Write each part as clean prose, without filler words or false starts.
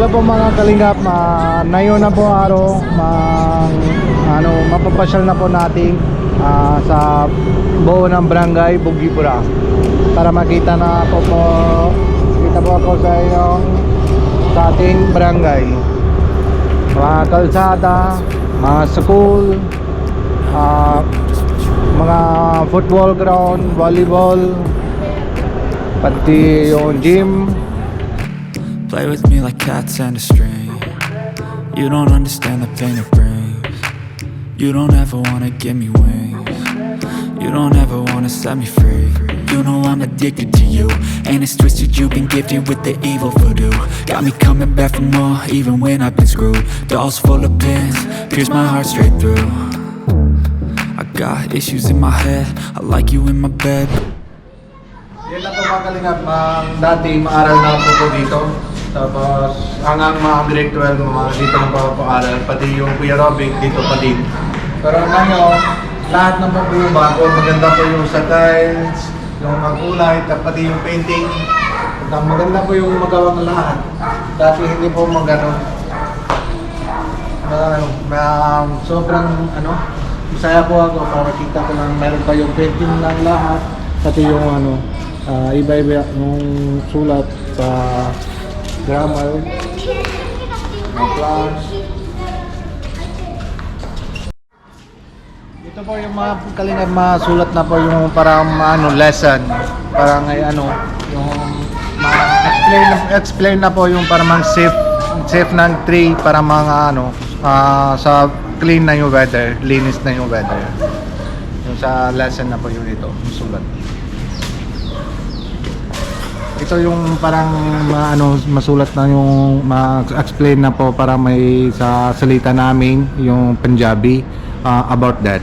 po mga kalingap, ngayon na po araw, mapapasyal na po natin sa buo ng barangay Bugipura para makita na po kita po ako sa inyong sa ating barangay, mga kalsada, mga school, mga football ground, volleyball, pati yung gym. Play with me like cats and a string. You don't understand the pain it brings. You don't ever wanna give me wings. You don't ever wanna set me free. You know I'm addicted to you, and it's twisted, you've been gifted with the evil voodoo. Got me coming back for more, even when I've been screwed. Dolls full of pins, pierce my heart straight through. I got issues in my head, I like you in my bed. Yan lang po mga kalingap, dati maaral na po dito. Tapos hanggang mga grade 12, mga dito na po aral. Pati yung Kuya Robic dito pa din. Pero ngayon, lahat na po yung bago. Maganda po yung sa tiles, yung kulay, pati yung painting. Maganda po yung magawang lahat. Dati hindi po magano. Sobrang masaya po ako para kita ko lang meron pa yung painting ng lahat. Pati yung iba-iba yung sulat sa grammar, class. Ito po yung mga kalingap, masulat na po yung parang lesson, parang yung explain na po yung parang safe ng tree para mga sa clean na yung weather, linis na yung weather. Yung sa lesson na po yun ito, yung sulat. Ito yung parang masulat na yung ma-explain na po para may sa salita namin yung Punjabi about that.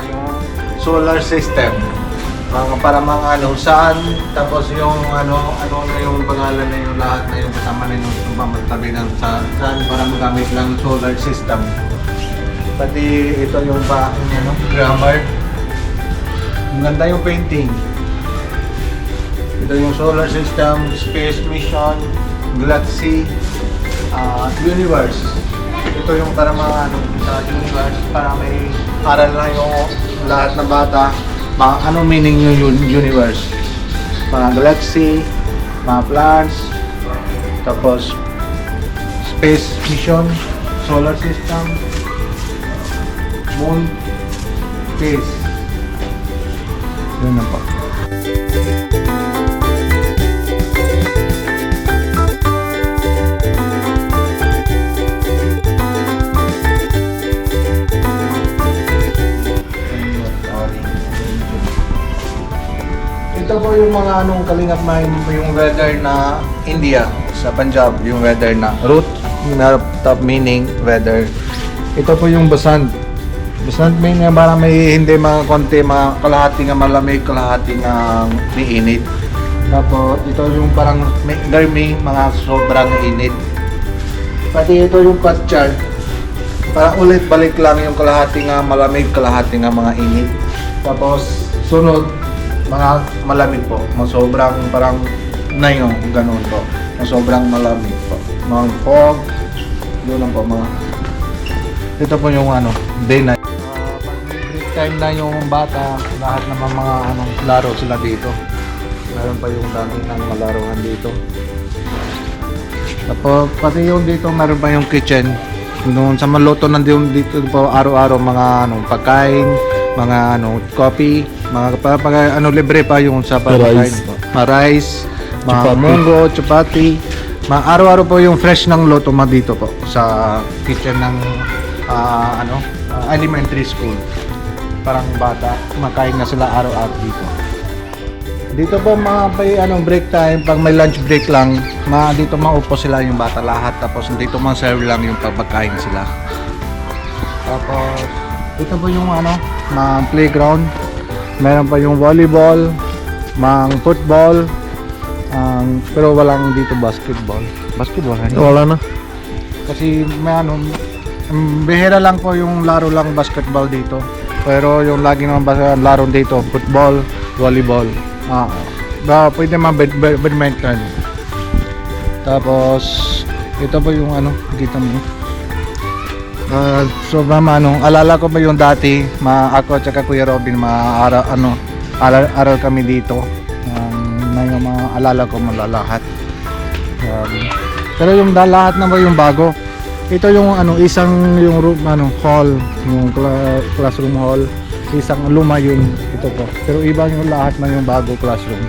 Yung solar system, para mga saan, tapos yung na yung pangalan na yung lahat na yung kasama na yung pamatabi ng saan para magamit lang solar system. Pati ito yung grammar. Maganda yung painting. Ito yung solar system, space mission, galaxy, universe. Ito yung para mga sa universe, para may aral na yung lahat ng bata meaning yung universe, mga galaxy, mga plants, tapos space mission, solar system, moon, space. Yun na po. Ito po yung mga kalingap na yung weather na India, sa Punjab, yung weather na root, top meaning weather. Ito po yung basant. Basant meaning para may hindi mga konti, mga kalahati nga malamig, kalahati nga may init. Tapos ito yung parang may garmi, mga sobrang init. Pati ito yung patchar, para ulit balik lang yung kalahati nga malamig, kalahati nga mga init. Tapos sunod, mga malamig po, sobrang parang ngayon, ganun po, sobrang malamig po, mga fog, yun lang po mga. Ito po yung day night. Pag break time na yung bata, lahat naman mga laro sila dito. Meron pa yung dami ng malaruhan dito. Tapos pati yung dito meron pa yung kitchen. Doon sa maluto nandiyon dito po araw-araw mga pagkain, mga coffee, mga libre pa yung sa pagkain. Rice, mga munggo, chapati. Araw-araw po yung fresh ng luto dito po sa kitchen ng elementary school. Parang bata, kumakain na sila araw-araw dito. Dito po break time, pag may lunch break lang, dito maupo sila yung bata lahat, tapos dito serve lang yung pagkain sila. Tapos ito po yung mga playground. Meron pa yung volleyball, mga football, pero walang dito basketball. Basketball na Wala na. kasi may ano, bihira lang po yung laro lang basketball dito. Pero yung lagi naman laro dito, football, volleyball. Pwede mga badminton. Tapos ito po yung ano, kita mo. So mama, alala ko ba yung dati, ako at saka Kuya Robin, aral kami dito. May mga alala ko malalahat. Pero yung lahat na ba yung bago? Ito yung isang yung room, hall, yung classroom hall. Isang luma yun, ito po. Pero iba yung lahat na yung bago classroom.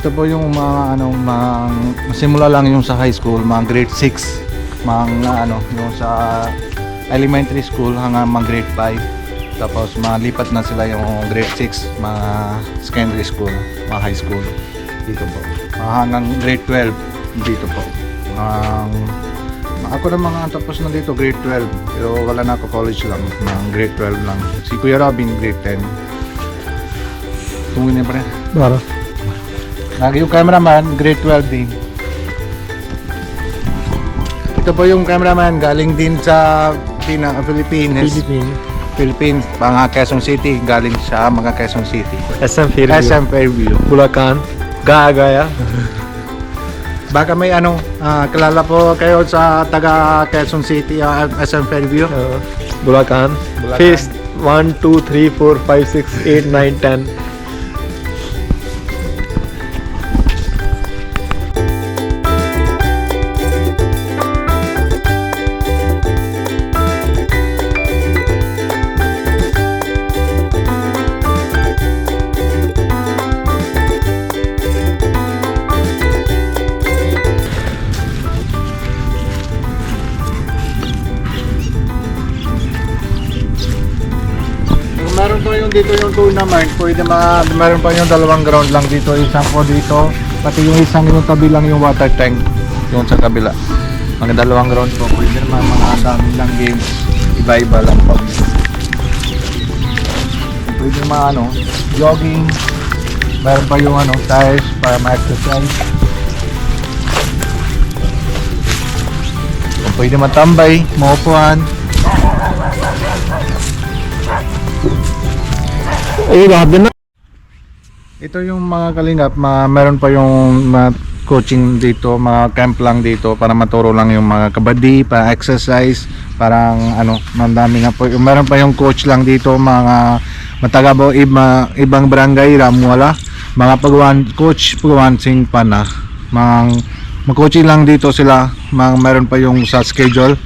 Ito po yung mga simula lang yung sa high school, mga grade 6. Mga yung sa elementary school hanggang mga grade 5. Tapos malipat na sila yung grade 6, mga secondary school, mga high school dito po. Hanggang grade 12 dito po. Ako na mga tapos na dito grade 12, pero wala na ako, college lang, mga grade 12 lang. Si Kuya Robin grade 10. Tungin niya pa rin. Para. Lagi yung cameraman grade 12 din. Ito po yung cameraman galing din sa Philippines. Mga Quezon City, galing sa mga Quezon City. SM Fairview. SM Fairview. Bulacan. Gaya. Baka may kilala po kayo sa taga Quezon City, SM Fairview. Bulacan. Bulacan. Phase 1, 2, 3, 4, 5, 6, 8, 9, 10. Meron po yung dito yung tournament, meron pa yung dalawang ground lang dito, isang po dito, pati yung isang yung tabi lang yung water tank, yung sa kabila. Mga dalawang ground po, pwede naman mga dami lang games, iba-iba lang po. Pwede mga jogging, meron pa yung tires para ma-exercise. Pwede matambay, maupuan. Ay, lahat din na. Ito yung mga kalingap, meron pa yung coaching dito, mga camp lang dito para maturo lang yung mga kabady, para exercise, parang mandami nga po. Meron pa yung coach lang dito, mga mataga po ibang barangay Ramuala, mga coach pagwansing pa na. Mag-coaching lang dito sila, meron pa yung sa schedule,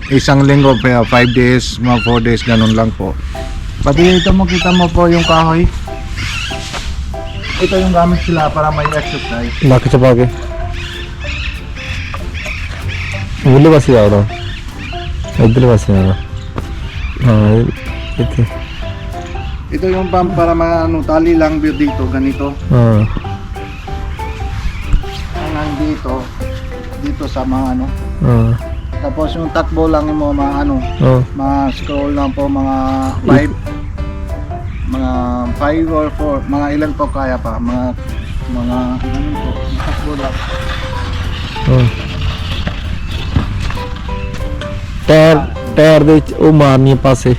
isang linggo, 5 days, mga 4 days, ganun lang po. Pati ito kita mo po yung kahoy. Ito yung gamit sila para may exercise. बाकी सब आगे उधर बस ही आ रहा इधर बस ही आ रहा हाँ इतने Ito yung para tali lang dito, ganito. हाँ Hanggang dito sa mga हाँ Tapos yung takbo lang yung mga mga scroll lang po, mga 5 or 4, mga ilan po kaya pa, mga po, takbo lang. हाँ टायर दे वो मारनी है पासे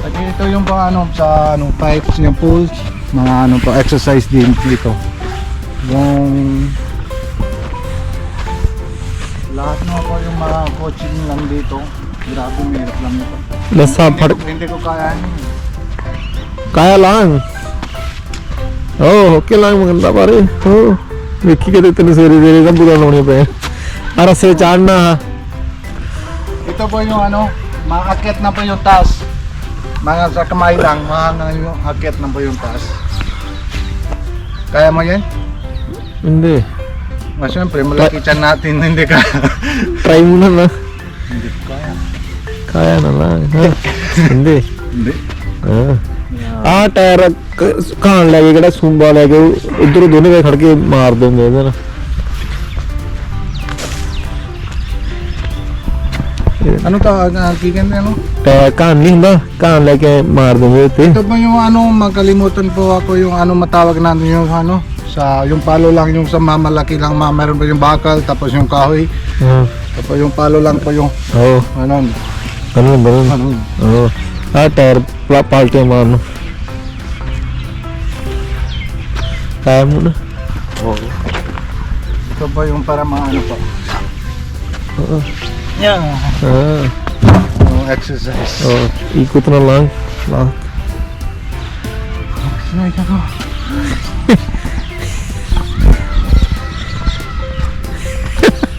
At ito yung sa pipes, yung pools, mga po, exercise din dito. Yung lahat na po yung mga coaching lang dito. Grabe, mahirap lang ito. लस्सा फट Hindi ko kaya काया लांग ओके लांग मंगंदा बारे देखी के इतने सेरे सेरे का बुरा होने पे अरे से चढ़ना Ito po yung maakyat na po yung taas. Mga sa kamay lang, yung akyat na po yung taas. Kaya mo yan? hindi Siyempre, malaki tiyan natin, hindi ka. try muna na Hindi ko kaya. kaya na lang ha hindi Hindi. हाँ टायर कहाँ लगे कड़ा सुंबा लगे उधर दोनों के खड़ के मार देंगे ना Ano to? Kikin ano? ਤੇ ਕਾਨ ਨਹੀਂ ਹੁੰਦਾ ਕਾਨ ਲੈ ਕੇ ਮਾਰ ਦਿੰਦੇ ਉੱਤੇ Ito po yung ano, magkalimutan po ako yung ano matawag natin yung ano, sa yung palo lang yung sa mamalaki lang, meron pa yung bakal, tapos yung kahoy, ਹਾਂ tapos yung palo lang po yung ਉਹ ano, ganun ano. ਉਹ ਆ ਟਾਇਰ ਪਾਲਟੇ ਮਾਰਨ kaya mo na Ito po yung para mga ano po. oo Yan. ah Yung exercise. oo ikot na lang Exercise ako.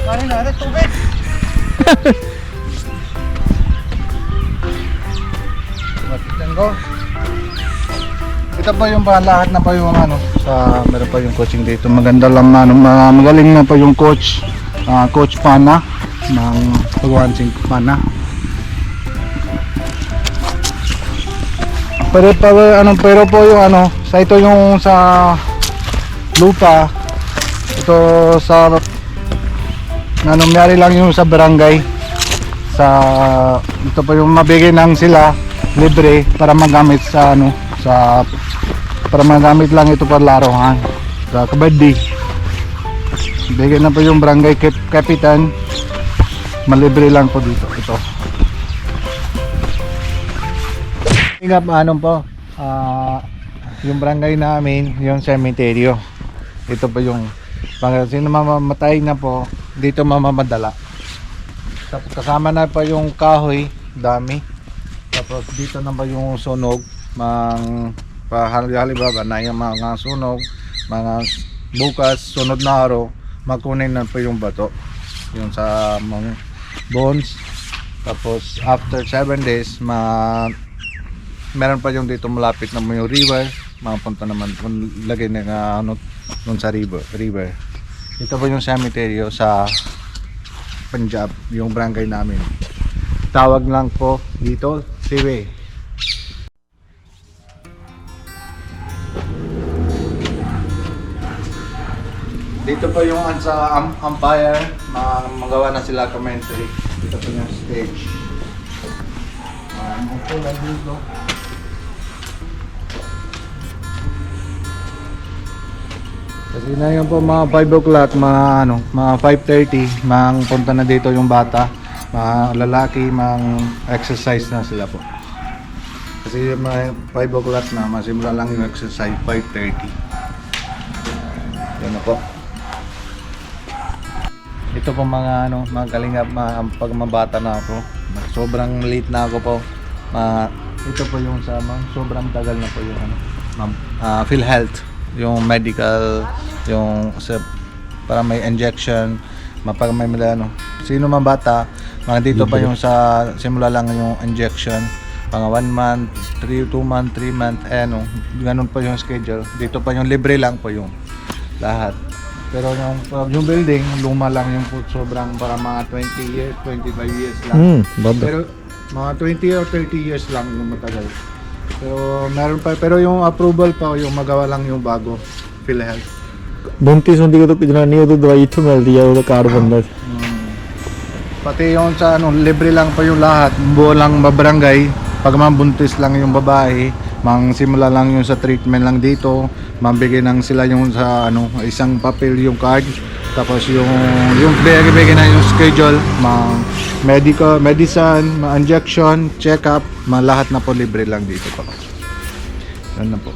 Kanin natin tubig. Matitan ko. Ito pa yung lahat na pa yung ano sa meron pa yung coaching dito. Maganda lang ano, magaling na pa yung coach. Coach Pana ng Pagwansing Pana. Pero po yung ano, sa ito yung sa lupa. Ito sa nangyari lang yung sa barangay. Sa ito pa yung mabigay ng sila libre para magamit sa ano sa para magamit lang ito para laruhan sa kabaddi. Bigyan na po yung barangay kapitan, malibre lang po dito ito. Ingap ano po, yung barangay namin, yung cemetery. Ito po yung pag sino mamamatay na po dito mamamadala. Tapos kasama na pa yung kahoy, dami. Tapos dito na ba yung sunog, halimbawa na yung mga sunog, mga bukas, sunod na araw, makunin na po yung bato. Yung sa mga bones. Tapos after 7 days, meron pa yung dito malapit na yung river, mapunta naman, lagay na ano, nun sa river. Ito po yung cemetery sa Punjab, yung barangay namin. Tawag lang po dito, Siwe. Dito po yung sa umpire, magawa na sila commentary. Dito po yung stage. Ito lang dito. Kasi na yun po mga 5 o'clock, mga 5:30, punta na dito yung bata, mga lalaki, exercise na sila po. Kasi mga 5 o'clock na, masimula lang yung exercise, 5:30. Yan na po. Ito po mga mga kalingap, pag mabata na ako, sobrang late na ako po. Ito po yung sobrang tagal na po yung PhilHealth. Yung medical, yung para may injection, pag may sino man bata, mga dito pa yung sa simula lang yung injection, mga 1 month, 2 month, 3 month, ganun pa yung schedule. Dito pa yung libre lang po yung lahat. Pero yung building, luma lang yung po, sobrang para mga 20 years, 25 years lang. Pero mga 20 or 30 years lang yung matagal. Pero meron pa, pero yung approval pa yung magawa lang yung bago PhilHealth. 32 ਹੁੰਦੀ ਉਹ ਤਾਂ ਜਨਾਨੀ ਉਹ ਦਵਾਈ ਇੱਥੋਂ ਮਿਲਦੀ ਆ ਉਹਦਾ ਕਾਰਡ ਬੰਦਾ Pati yung sa libre lang pa yung lahat, buo lang babarangay. Pag mabuntis lang yung babae, simula lang yung sa treatment lang dito, mabigay nang sila yung sa isang papel yung card, tapos yung bigay na yung schedule, medical, medicine, injection, check up, lahat na po libre lang dito po. Yan na po.